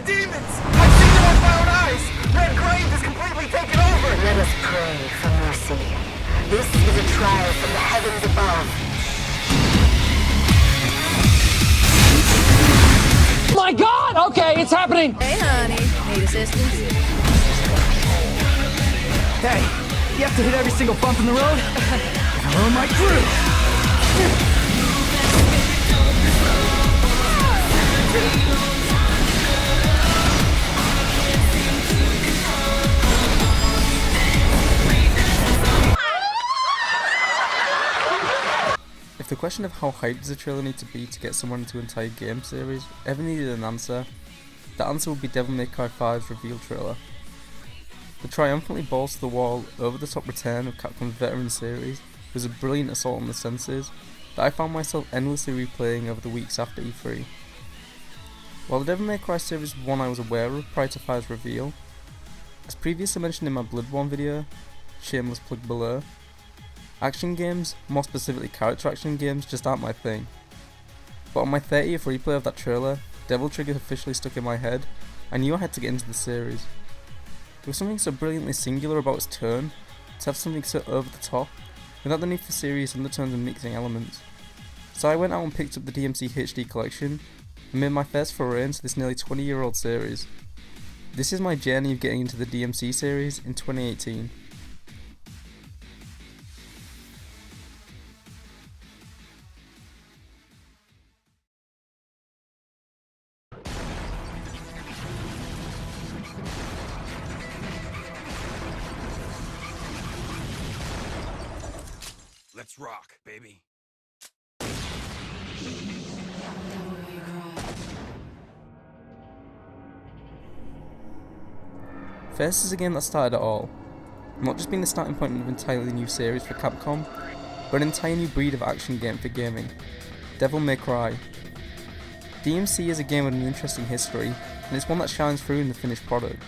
demons! I've seen them with my own eyes! Red Grave is completely taken over! Let us pray for mercy. This is a trial from the heavens above. My God! Okay, it's happening! Hey, honey. Need assistance? Hey, you have to hit every single bump in the road? Hello, my crew! If the question of how hyped does a trailer need to be to get someone into an entire game series ever needed an answer, the answer would be Devil May Cry 5's reveal trailer. The triumphantly balls to the wall, over-the-top return of Capcom's veteran series was a brilliant assault on the senses that I found myself endlessly replaying over the weeks after E3. While the Devil May Cry series was one I was aware of prior to 5's reveal, as previously mentioned in my Bloodborne video, shameless plug below, action games, more specifically character action games, just aren't my thing. But on my 30th replay of that trailer, Devil Trigger officially stuck in my head. I knew I had to get into the series. There was something so brilliantly singular about its tone, to have something so over the top, without the need for serious undertones and mixing elements. So I went out and picked up the DMC HD collection, and made my first foray into this nearly 20-year-old series. This is my journey of getting into the DMC series in 2018. Let's rock, baby. First is a game that started it all, not just being the starting point of an entirely new series for Capcom, but an entire new breed of action game for gaming, Devil May Cry. DMC is a game with an interesting history, and it's one that shines through in the finished product.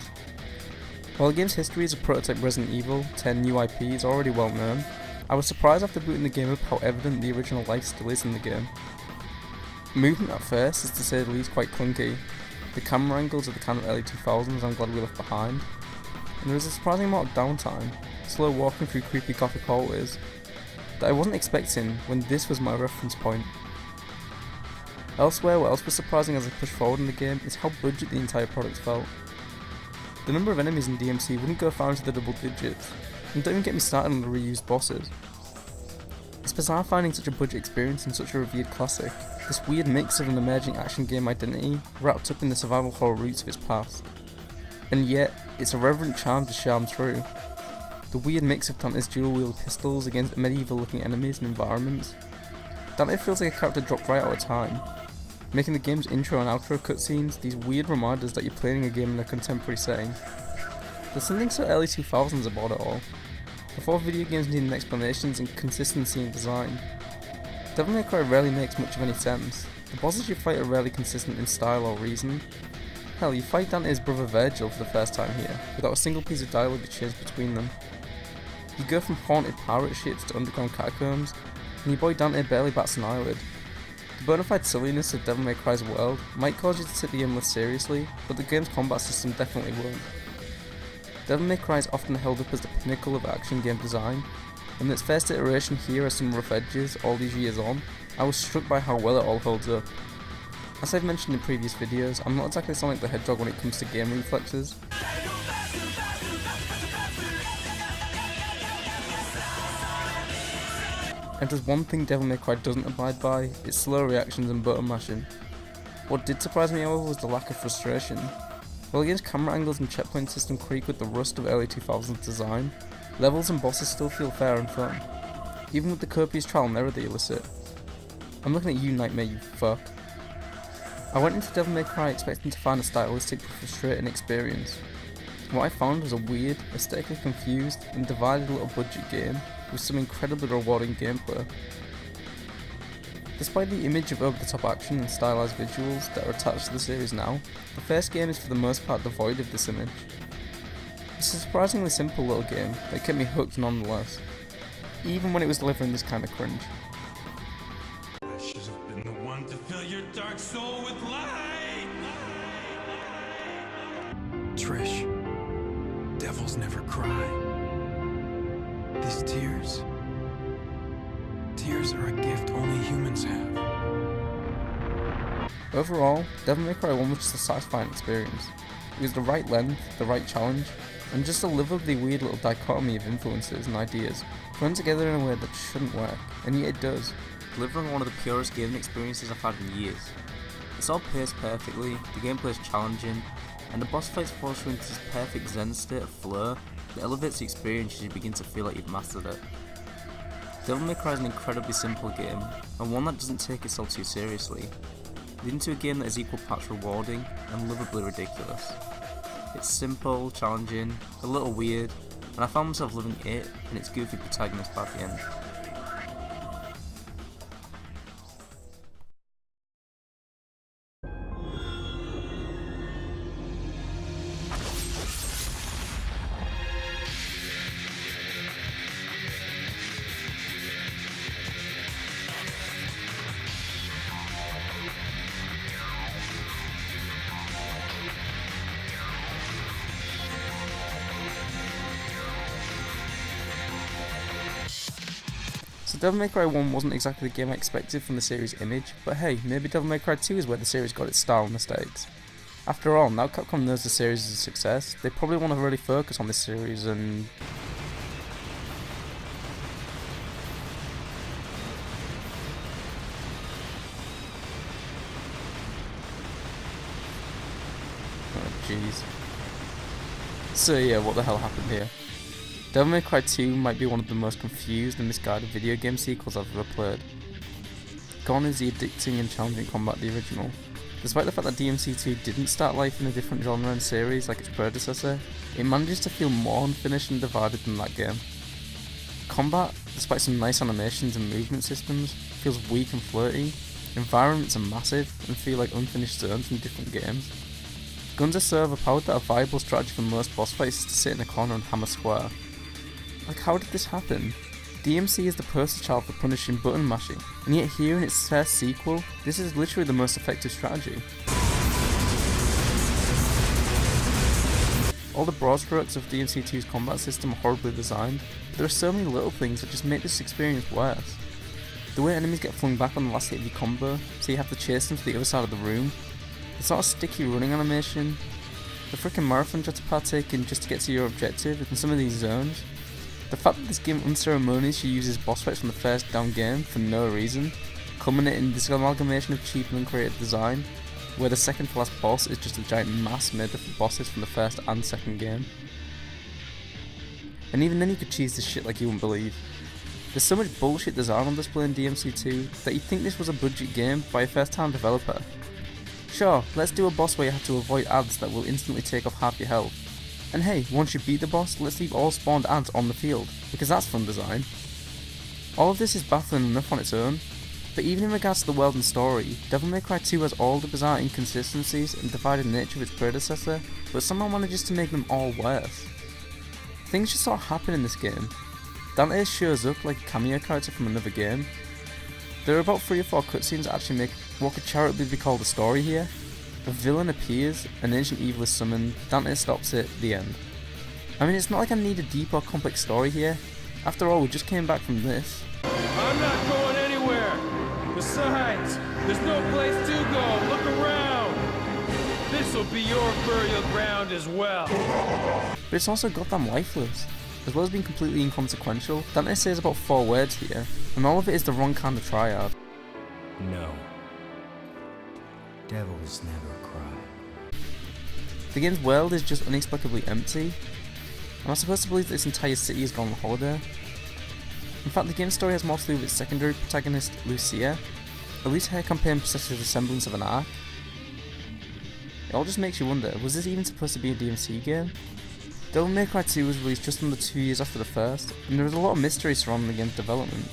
While the game's history as a prototype Resident Evil 10 new IP is already well known, I was surprised after booting the game up how evident the original life still is in the game. Movement at first is to say the least quite clunky, the camera angles are the kind of early 2000s I'm glad we left behind, and there is a surprising amount of downtime, slow walking through creepy gothic hallways, that I wasn't expecting when this was my reference point. Elsewhere, what else was surprising as I pushed forward in the game is how budget the entire product felt. The number of enemies in DMC wouldn't go far into the double digits, and don't even get me started on the reused bosses. It's bizarre finding such a budget experience in such a revered classic, this weird mix of an emerging action game identity wrapped up in the survival horror roots of its past. And yet, its irreverent charm just shines through. The weird mix of Dante's dual-wield pistols against medieval-looking enemies and environments. Dante feels like a character dropped right out of time, making the game's intro and outro cutscenes these weird reminders that you're playing a game in a contemporary setting. There's something so early 2000s about it all, before video games needed explanations and consistency in design. Devil May Cry rarely makes much of any sense. The bosses you fight are rarely consistent in style or reason. Hell, you fight Dante's brother Virgil for the first time here, without a single piece of dialogue exchanged between them. You go from haunted pirate ships to underground catacombs, and your boy Dante barely bats an eyelid. The bona fide silliness of Devil May Cry's world might cause you to take the game less seriously, but the game's combat system definitely won't. Devil May Cry is often held up as the pinnacle of action game design, and its first iteration here has some rough edges all these years on. I was struck by how well it all holds up. As I've mentioned in previous videos, I'm not exactly Sonic the Hedgehog when it comes to game reflexes. And there's one thing Devil May Cry doesn't abide by, it's slow reactions and button mashing. What did surprise me however was the lack of frustration. While the game's camera angles and checkpoint system creak with the rust of early 2000s design, levels and bosses still feel fair and fun, even with the copious trial and error they elicit. I'm looking at you, Nightmare, you fuck. I went into Devil May Cry expecting to find a stylistic but frustrating experience. What I found was a weird, aesthetically confused and divided little budget game with some incredibly rewarding gameplay. Despite the image of over-the-top action and stylized visuals that are attached to the series now, the first game is for the most part devoid of this image. It's a surprisingly simple little game that kept me hooked nonetheless, even when it was delivering this kind of cringe. I should have been the one to fill your dark soul with light. Trish, devils never cry. These tears are a gift only humans have. Overall, Devil May Cry 1 was just a satisfying experience. It was the right length, the right challenge, and just a lovely weird little dichotomy of influences and ideas thrown together in a way that shouldn't work, and yet it does, delivering one of the purest gaming experiences I've had in years. It's all paced perfectly, the gameplay is challenging, and the boss fights force you into this perfect zen state of flow that elevates the experience as you begin to feel like you've mastered it. Devil May Cry is an incredibly simple game, and one that doesn't take itself too seriously, leading to a game that is equal parts rewarding and lovably ridiculous. It's simple, challenging, a little weird, and I found myself loving it and its goofy protagonist by the end. So Devil May Cry 1 wasn't exactly the game I expected from the series' image, but hey, maybe Devil May Cry 2 is where the series got its style and mistakes. After all, now Capcom knows the series is a success, they probably want to really focus on this series and... oh jeez. So yeah, what the hell happened here? Devil May Cry 2 might be one of the most confused and misguided video game sequels I've ever played. Gone is the addicting and challenging combat of the original. Despite the fact that DMC 2 didn't start life in a different genre and series like its predecessor, it manages to feel more unfinished and divided than that game. Combat, despite some nice animations and movement systems, feels weak and flirty, environments are massive and feel like unfinished zones from different games. Guns are so overpowered that a viable strategy for most boss fights is to sit in a corner and hammer square. Like, how did this happen? DMC is the poster child for punishing button mashing, and yet here in its first sequel, this is literally the most effective strategy. All the broad strokes of DMC 2's combat system are horribly designed, but there are so many little things that just make this experience worse. The way enemies get flung back on the last hit of your combo, so you have to chase them to the other side of the room, the sort of sticky running animation, the freaking marathon you have to partake in just to get to your objective in some of these zones, the fact that this game unceremoniously uses boss fights from the first down game for no reason, culminating in this amalgamation of cheap and uncreative design, where the second to last boss is just a giant mass made up of bosses from the first and second game. And even then you could cheese this shit like you wouldn't believe. There's so much bullshit design on display in DMC 2 that you'd think this was a budget game by a first time developer. Sure, let's do a boss where you have to avoid ads that will instantly take off half your health. And hey, once you beat the boss, let's leave all spawned ads on the field, because that's fun design. All of this is baffling enough on its own, but even in regards to the world and story, Devil May Cry 2 has all the bizarre inconsistencies and divided nature of its predecessor, but somehow manages to make them all worse. Things just sort of happen in this game. Dante shows up like a cameo character from another game. There are about 3 or 4 cutscenes that actually make what could charitably be called a story here. A villain appears, an ancient evil is summoned, Dante stops it, the end. I mean, it's not like I need a deep or complex story here. After all, we just came back from this. I'm not going anywhere! Besides, there's no place to go! Look around! This'll be your burial ground as well! But it's also goddamn lifeless. As well as being completely inconsequential, Dante says about 4 words here, and all of it is the wrong kind of triad. No. Devils never cry. The game's world is just inexplicably empty. Am I supposed to believe that this entire city has gone on holiday? In fact, the game's story has more to do with its secondary protagonist, Lucia. At least her campaign possesses a semblance of an arc. It all just makes you wonder, was this even supposed to be a DMC game? Devil May Cry 2 was released just under 2 years after the first, and there was a lot of mystery surrounding the game's development.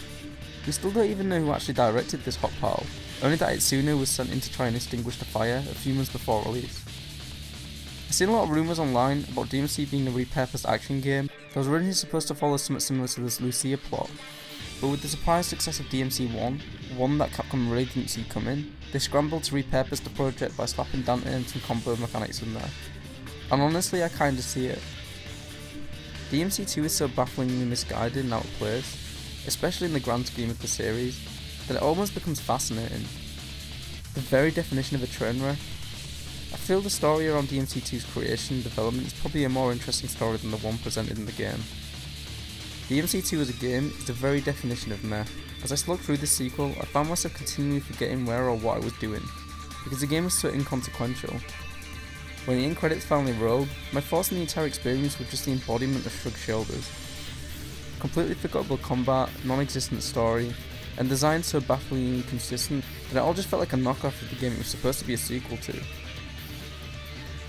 We still don't even know who actually directed this hot pile, only that Itsuno was sent in to try and extinguish the fire a few months before release. I've seen a lot of rumours online about DMC being a repurposed action game that was originally supposed to follow something similar to this Lucia plot, but with the surprise success of DMC 1, one that Capcom really didn't see coming, they scrambled to repurpose the project by slapping Dante and some combo mechanics in there. And honestly, I kinda see it. DMC 2 is so bafflingly misguided and out of place, especially in the grand scheme of the series, that it almost becomes fascinating. The very definition of a train wreck. I feel the story around DMC 2's creation and development is probably a more interesting story than the one presented in the game. DMC 2 as a game is the very definition of meh. As I slog through this sequel, I found myself continually forgetting where or what I was doing, because the game was so inconsequential. When the end credits finally rolled, my thoughts on the entire experience were just the embodiment of shrugged shoulders. Completely forgettable combat, non-existent story, and design so bafflingly inconsistent that it all just felt like a knockoff of the game it was supposed to be a sequel to.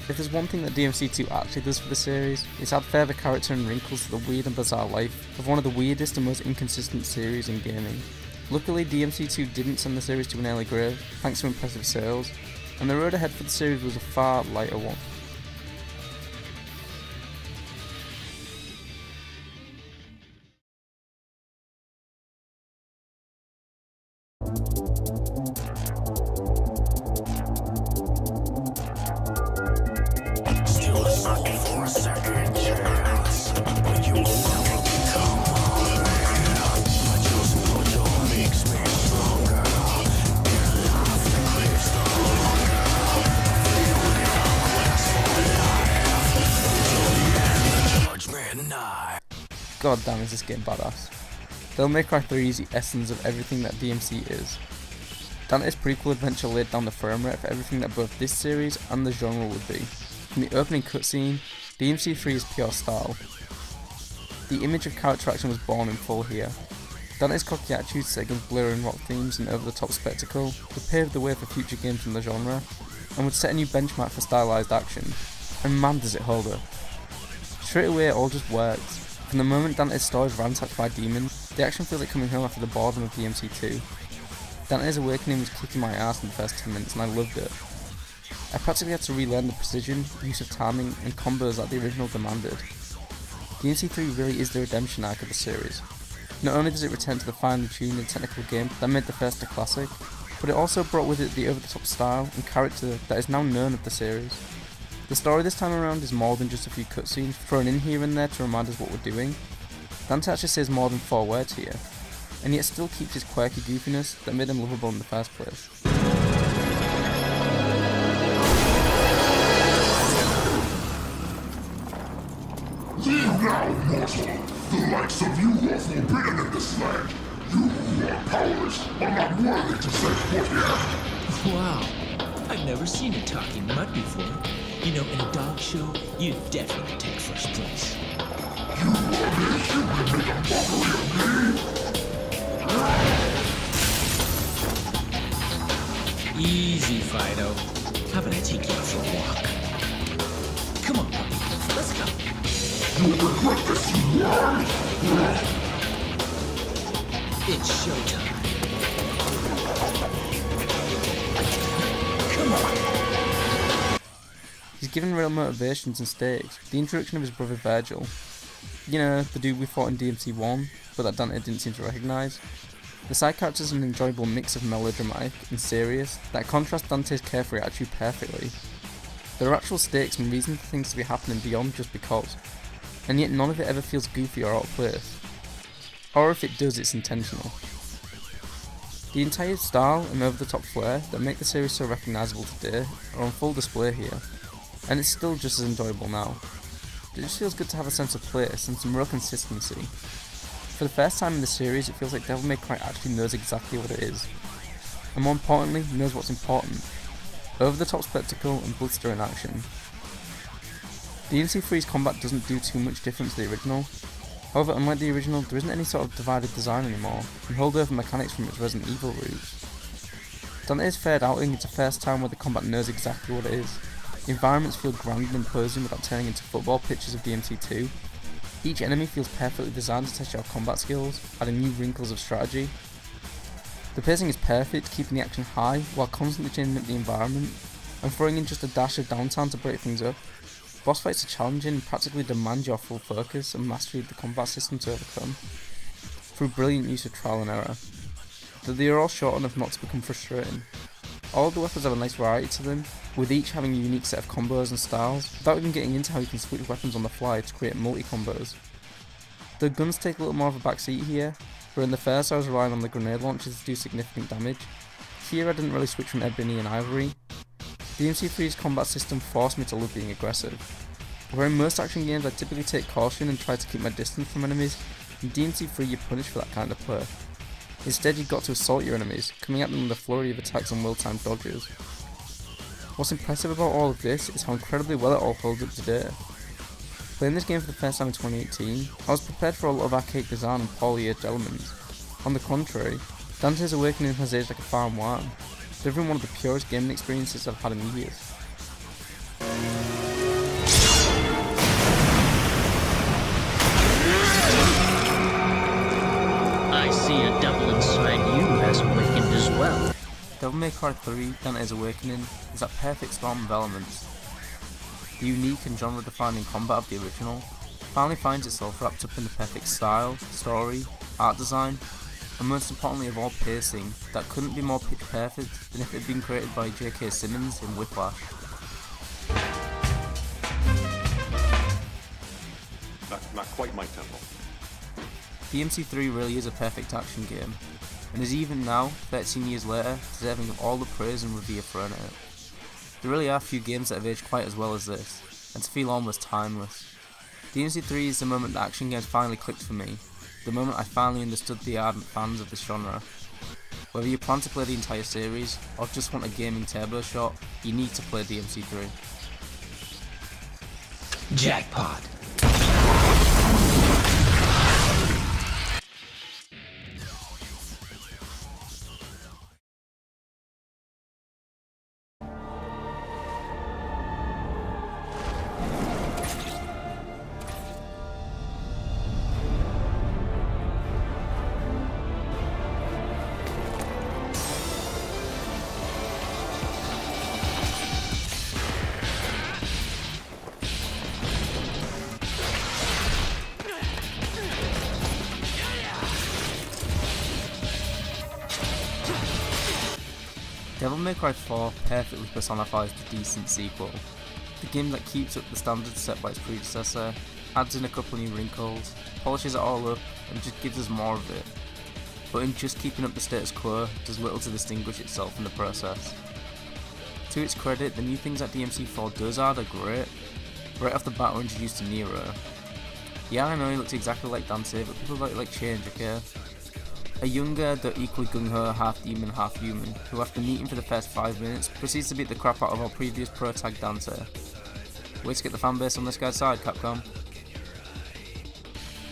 If there's one thing that DMC 2 actually does for the series, it's add further character and wrinkles to the weird and bizarre life of one of the weirdest and most inconsistent series in gaming. Luckily, DMC 2 didn't send the series to an early grave, thanks to impressive sales, and the road ahead for the series was a far lighter one. God damn, is this game badass. Devil May Cry 3 is the essence of everything that DMC is. Dante's prequel adventure laid down the framework for everything that both this series and the genre would be. From the opening cutscene, DMC 3 is pure style. The image of character action was born in full here. Dante's cocky attitude set against blurry and rock themes and over-the-top spectacle would pave the way for future games in the genre, and would set a new benchmark for stylized action. And man does it hold up. Straight away it all just works. From the moment Dante's store is ransacked by demons, the action feels like coming home after the boredom of DMC 2. Dante's awakening was kicking my ass in the first 10 minutes and I loved it. I practically had to relearn the precision, use of timing, and combos that the original demanded. DMC 3 really is the redemption arc of the series. Not only does it return to the finely tuned and technical game that made the first a classic, but it also brought with it the over-the-top style and character that is now known of the series. The story this time around is more than just a few cutscenes thrown in here and there to remind us what we're doing. Dante actually says more than 4 words here, and yet still keeps his quirky goofiness that made him lovable in the first place. Leave now, mortal! The likes of you are forbidden in this land! You who are powerless are not worthy to set foot here! Wow, I've never seen a talking mud before. You know, in a dog show, you'd definitely take first place. You are the human make a mockery of me? Easy, Fido. How about I take you out for a walk? Come on, puppy. Let's go. You'll regret this, you worm! It's showtime. Come on. He's given real motivations and stakes. The introduction of his brother Virgil. You know, the dude we fought in DMC 1, but that Dante didn't seem to recognise. The side characters are an enjoyable mix of melodramatic and serious that contrast Dante's carefree attitude perfectly. There are actual stakes and reason for things to be happening beyond just because, and yet none of it ever feels goofy or out of place. Or if it does, it's intentional. The entire style and over-the-top flair that make the series so recognisable today are on full display here, and it's still just as enjoyable now. It just feels good to have a sense of place and some real consistency. For the first time in the series, it feels like Devil May Cry actually knows exactly what it is, and more importantly, knows what's important. Over-the-top spectacle and blistering action. DMC 3's combat doesn't do too much different to the original. However, unlike the original, there isn't any sort of divided design anymore, and hold over mechanics from its Resident Evil roots. Dante's third outing is the first time where the combat knows exactly what it is. The environments feel grand and imposing without turning into football pitches of DMC 2. Each enemy feels perfectly designed to test your combat skills, adding new wrinkles of strategy. The pacing is perfect, keeping the action high while constantly changing up the environment, and throwing in just a dash of downtime to break things up. Boss fights are challenging and practically demand your full focus and mastery of the combat system to overcome, through brilliant use of trial and error, though they are all short enough not to become frustrating. All of the weapons have a nice variety to them, with each having a unique set of combos and styles, without even getting into how you can switch weapons on the fly to create multi-combos. The guns take a little more of a backseat here, where in the first I was relying on the grenade launchers to do significant damage. Here I didn't really switch from ebony and ivory. DMC3's combat system forced me to love being aggressive. Where in most action games I typically take caution and try to keep my distance from enemies, in DMC3 you're punished for that kind of play. Instead you've got to assault your enemies, coming at them with a flurry of attacks and well-timed dodges. What's impressive about all of this is how incredibly well it all holds up today. Playing this game for the first time in 2018, I was prepared for a lot of archaic design and poorly aged elements. On the contrary, Dante's Awakening has aged like a fine wine, delivering one of the purest gaming experiences I've had in years. I see a devil inside you has awakened as well. Devil May Cry 3 Dante's Awakening is that perfect storm of elements. The unique and genre-defining combat of the original finally finds itself wrapped up in the perfect style, story, art design, and most importantly of all pacing that couldn't be more pitch perfect than if it had been created by J.K. Simmons in Whiplash. Not quite my tempo. DMC3 really is a perfect action game, and is even now, 13 years later, deserving of all the praise and revere thrown at it. There really are few games that have aged quite as well as this, and to feel almost timeless. DMC3 is the moment that action games finally clicked for me, the moment I finally understood the ardent fans of this genre. Whether you plan to play the entire series, or just want a gaming turbo shot, you need to play DMC3. Jackpot. Devil May Cry 4 perfectly personifies the decent sequel. The game that keeps up the standards set by its predecessor, adds in a couple new wrinkles, polishes it all up, and just gives us more of it. But in just keeping up the status quo, does little to distinguish itself in the process. To its credit, the new things that DMC4 does add are great. Right off the bat we're introduced to Nero. Yeah, I know he looks exactly like Dante, but people like change, okay? A younger, though equally gung-ho, half-demon, half-human, who after meeting for the first 5 minutes, proceeds to beat the crap out of our previous pro-tag Dante. Way to get the fanbase on this guy's side, Capcom.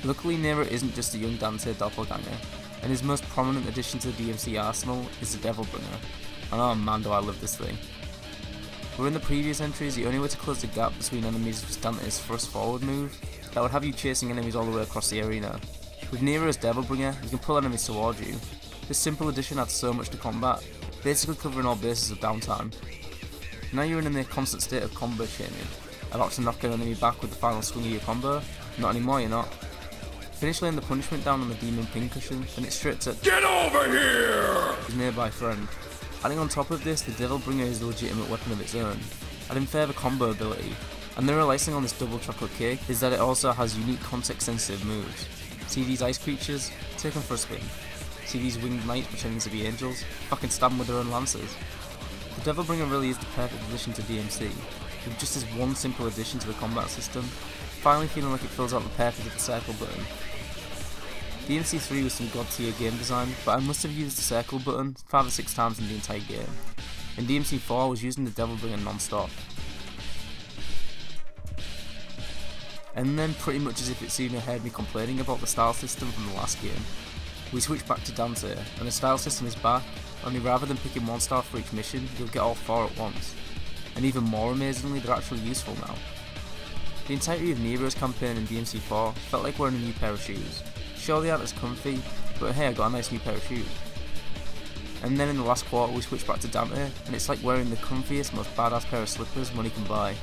Luckily, Nero isn't just a young Dante doppelganger, and his most prominent addition to the DMC arsenal is the Devil Bringer. And oh man do I love this thing. Where in the previous entries, the only way to close the gap between enemies was Dante's thrust forward move, that would have you chasing enemies all the way across the arena. With Nero's Devil Bringer, you can pull enemies towards you. This simple addition adds so much to combat, basically covering all bases of downtime. Now you're in a near constant state of combo chaining, about to knock an enemy back with the final swing of your combo. Not anymore, you're not. Finish laying the punishment down on the demon pincushion, then it's straight to GET OVER HERE! His nearby friend. Adding on top of this, the Devil Bringer is a legitimate weapon of its own, adding further combo ability, and the real icing on this double chocolate cake is that it also has unique context sensitive moves. See these ice creatures? Take them for a spin. See these winged knights pretending to be angels? Fucking stab them with their own lances. The Devil Bringer really is the perfect addition to DMC, with just this one simple addition to the combat system, finally feeling like it fills out the purpose of the circle button. DMC3 was some god tier game design, but I must have used the circle button 5 or 6 times in the entire game, and DMC4 I was using the Devil Bringer non-stop. And then, pretty much as if it soon heard me complaining about the style system from the last game, we switch back to Dante, and the style system is back, only rather than picking 1 star for each mission, you'll get all 4 at once. And even more amazingly, they're actually useful now. The entirety of Nero's campaign in DMC4 felt like wearing a new pair of shoes. Sure they aren't as comfy, but hey, I got a nice new pair of shoes. And then in the last quarter we switch back to Dante, and it's like wearing the comfiest, most badass pair of slippers money can buy.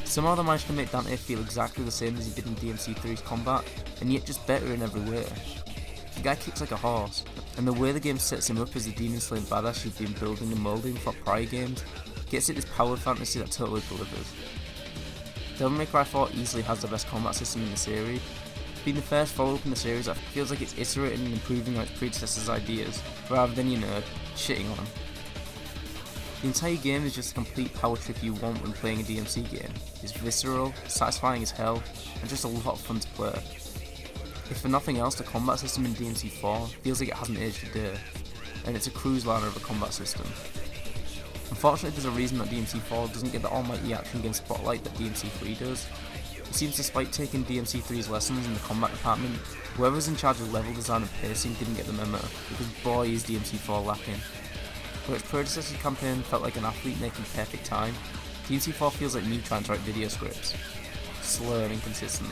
Somehow they managed to make Dante feel exactly the same as he did in DMC3's combat, and yet just better in every way. The guy kicks like a horse, and the way the game sets him up as the demon slaying badass you've been building and moulding for prior games gets it this power fantasy that totally delivers. Devil May Cry 4 easily has the best combat system in the series, being the first follow-up in the series that feels like it's iterating and improving on its predecessor's ideas, rather than, shitting on them. The entire game is just a complete power trip you want when playing a DMC game. It's visceral, satisfying as hell, and just a lot of fun to play. If for nothing else, the combat system in DMC 4 feels like it hasn't aged a day, and it's a cruise liner of a combat system. Unfortunately, there's a reason that DMC 4 doesn't get the almighty action game spotlight that DMC 3 does. It seems despite taking DMC 3's lessons in the combat department, whoever's in charge of level design and pacing didn't get the memo, because boy is DMC 4 lacking. Where its predecessor's campaign felt like an athlete making perfect time, DMC 4 feels like me trying to write video scripts. Slow and inconsistent.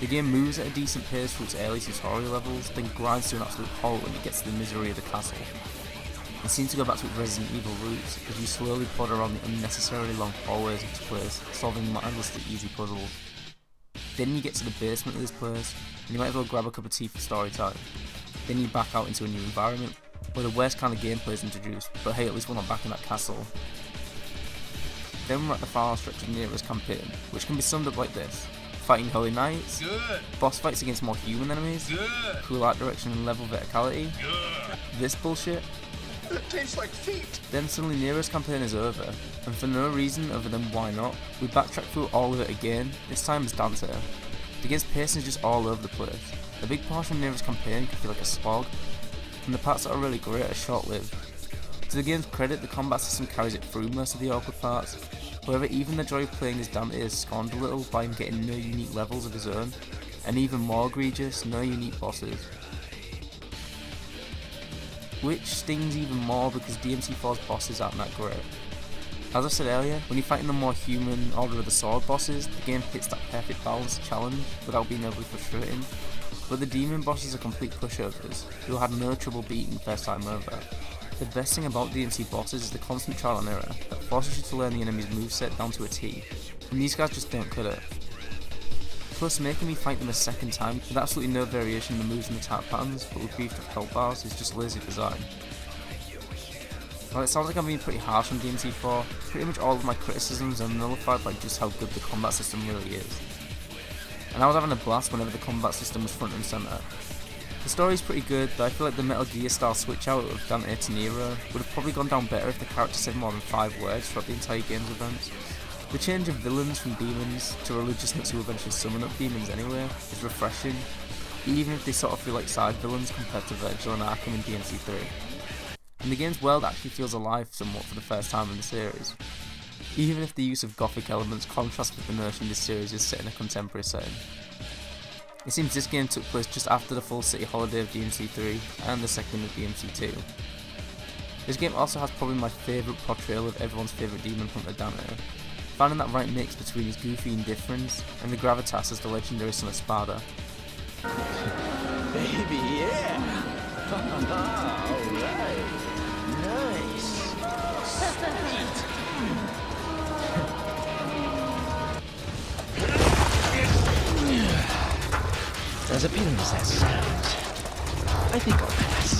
The game moves at a decent pace through its early tutorial levels, then grinds to an absolute halt when it gets to the misery of the castle. It seems to go back to its Resident Evil roots, as you slowly plod around the unnecessarily long hallways of this place, solving mindlessly easy puzzles. Then you get to the basement of this place, and you might as well grab a cup of tea for story time. Then you back out into a new environment, where the worst kind of gameplay is introduced, but hey, at least we're not back in that castle. Then we're at the final stretch of Nero's campaign, which can be summed up like this: fighting Holy Knights, good. Boss fights against more human enemies, good. Cool art direction and level verticality, good. This bullshit. It tastes like feet. Then suddenly Nero's campaign is over, and for no reason other than why not, we backtrack through all of it again, this time as Dante. The game's pacing is just all over the place. A big portion of Nero's campaign can feel like a slog, and the parts that are really great are short-lived. To the game's credit, the combat system carries it through most of the awkward parts, however even the joy of playing as Dante is scorned a little by him getting no unique levels of his own, and even more egregious, no unique bosses. Which stings even more because DMC 4's bosses aren't that great. As I said earlier, when you're fighting the more human Order of the Sword bosses, the game hits that perfect balance of challenge without being overly frustrating, but the demon bosses are complete pushovers who had no trouble beating first time over. The best thing about DMC bosses is the constant trial and error that forces you to learn the enemy's moveset down to a T, and these guys just don't cut it. Plus, making me fight them a second time with absolutely no variation in the moves and attack patterns, but with beefed up health bars, is just lazy design. While it sounds like I'm being pretty harsh on DMC 4, pretty much all of my criticisms are nullified by just how good the combat system really is. And I was having a blast whenever the combat system was front and centre. The story is pretty good, though I feel like the Metal Gear style switch out of Dante to Nero would have probably gone down better if the character said more than 5 words throughout the entire game's events. The change of villains from demons to religious nuts who eventually summon up demons anyway is refreshing, even if they sort of feel like side villains compared to Virgil and Arkham in DMC 3. And the game's world actually feels alive somewhat for the first time in the series, even if the use of gothic elements contrasts with the notion this series is set in a contemporary setting. It seems this game took place just after the full city holiday of DMC 3 and the second of DMC 2. This game also has probably my favourite portrayal of everyone's favourite demon hunter Dante, finding that right mix between his goofy indifference and the gravitas as the legendary son of Sparta. Baby, yeah! Alright. Nice. Sweet. As appealing as that sounds, I think I'll pass.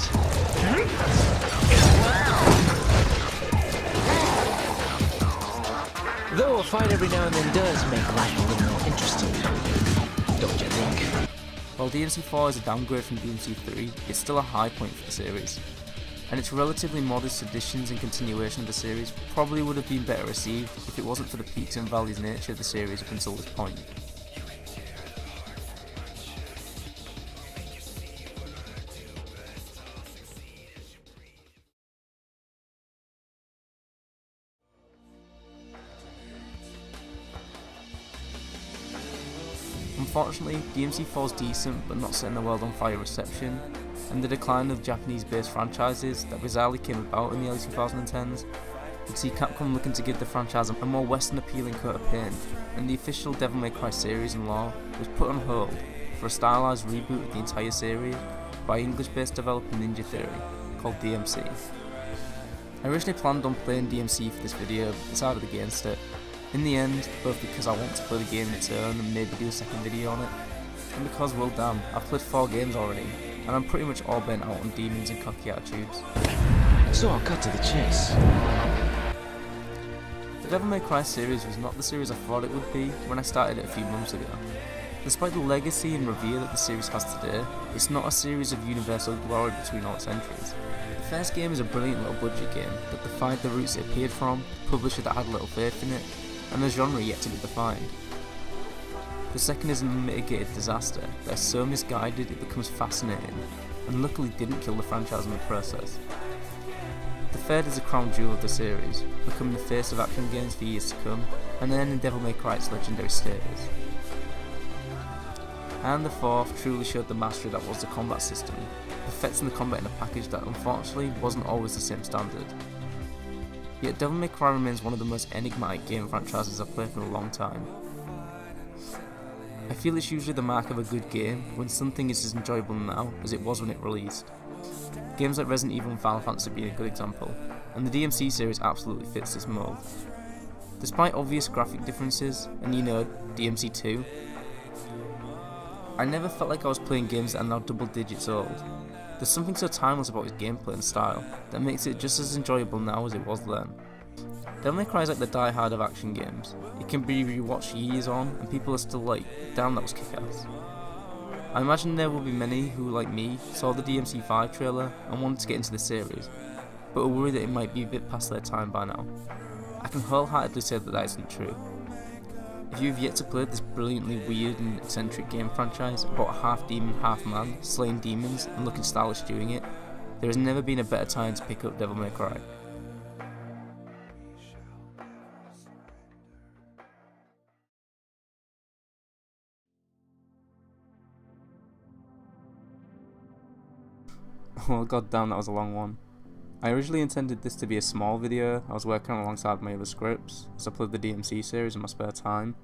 Though a fight every now and then does make life a little more interesting, don't you think? While DMC 4 is a downgrade from DMC 3, it's still a high point for the series, and its relatively modest additions and continuation of the series probably would have been better received if it wasn't for the peaks and valleys nature of the series up until this point. Unfortunately, DMC 4's decent but not setting the world on fire reception, and the decline of Japanese-based franchises that bizarrely came about in the early 2010s would see Capcom looking to give the franchise a more Western-appealing coat of paint, and the official Devil May Cry series and lore was put on hold for a stylized reboot of the entire series by English-based developer Ninja Theory, called DMC. I originally planned on playing DMC for this video, but decided against it. In the end, both because I want to play the game in its own and maybe do a second video on it, and because, well damn, I've played 4 games already, and I'm pretty much all bent out on demons and cocky attitudes. So I'll cut to the chase. The Devil May Cry series was not the series I thought it would be when I started it a few months ago. Despite the legacy and revere that the series has today, it's not a series of universal glory between all its entries. The first game is a brilliant little budget game that defied the roots it appeared from, the publisher that had little faith in it, and the genre yet to be defined. The second is an unmitigated disaster that is so misguided it becomes fascinating, and luckily didn't kill the franchise in the process. The third is a crown jewel of the series, becoming the face of action games for years to come, and then in Devil May Cry its legendary status. And the fourth truly showed the mastery that was the combat system, perfecting the combat in a package that unfortunately wasn't always the same standard. Yet Devil May Cry remains one of the most enigmatic game franchises I've played for a long time. I feel it's usually the mark of a good game when something is as enjoyable now as it was when it released. Games like Resident Evil and Final Fantasy being a good example, and the DMC series absolutely fits this mold. Despite obvious graphic differences, and DMC 2, I never felt like I was playing games that are now double digits old. There's something so timeless about its gameplay and style that makes it just as enjoyable now as it was then. Devil May Cry is like the Die Hard of action games. It can be rewatched years on and people are still like, damn, that was kick-ass. I imagine there will be many who, like me, saw the DMC 5 trailer and wanted to get into the series, but are worried that it might be a bit past their time by now. I can wholeheartedly say that isn't true. If you have yet to play this brilliantly weird and eccentric game franchise about a half demon, half man, slaying demons and looking stylish doing it, there has never been a better time to pick up Devil May Cry. Well, goddamn, that was a long one. I originally intended this to be a small video I was working on alongside my other scripts, as I played the DMC series in my spare time,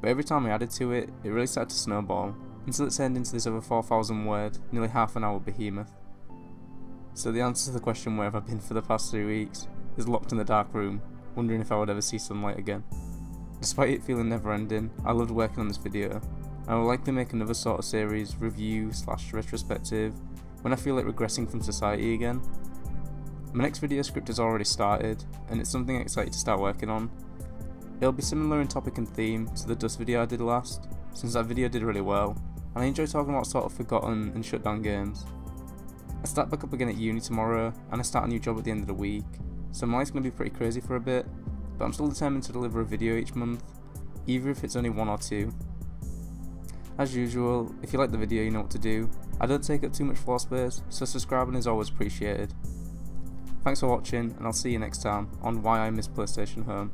but every time I added to it, it really started to snowball, until it turned into this over 4,000 word, nearly half an hour behemoth. So the answer to the question where have I been for the past 3 weeks is locked in the dark room, wondering if I would ever see sunlight again. Despite it feeling never ending, I loved working on this video. I will likely make another sort of series, review / retrospective, when I feel like regressing from society again. My next video script has already started, and it's something I'm excited to start working on. It'll be similar in topic and theme to the Dust video I did last, since that video did really well, and I enjoy talking about sort of forgotten and shut down games. I start back up again at uni tomorrow, and I start a new job at the end of the week, so my life's going to be pretty crazy for a bit, but I'm still determined to deliver a video each month, even if it's only 1 or 2. As usual, if you like the video you know what to do. I don't take up too much floor space, so subscribing is always appreciated. Thanks for watching, and I'll see you next time on Why I Miss PlayStation Home.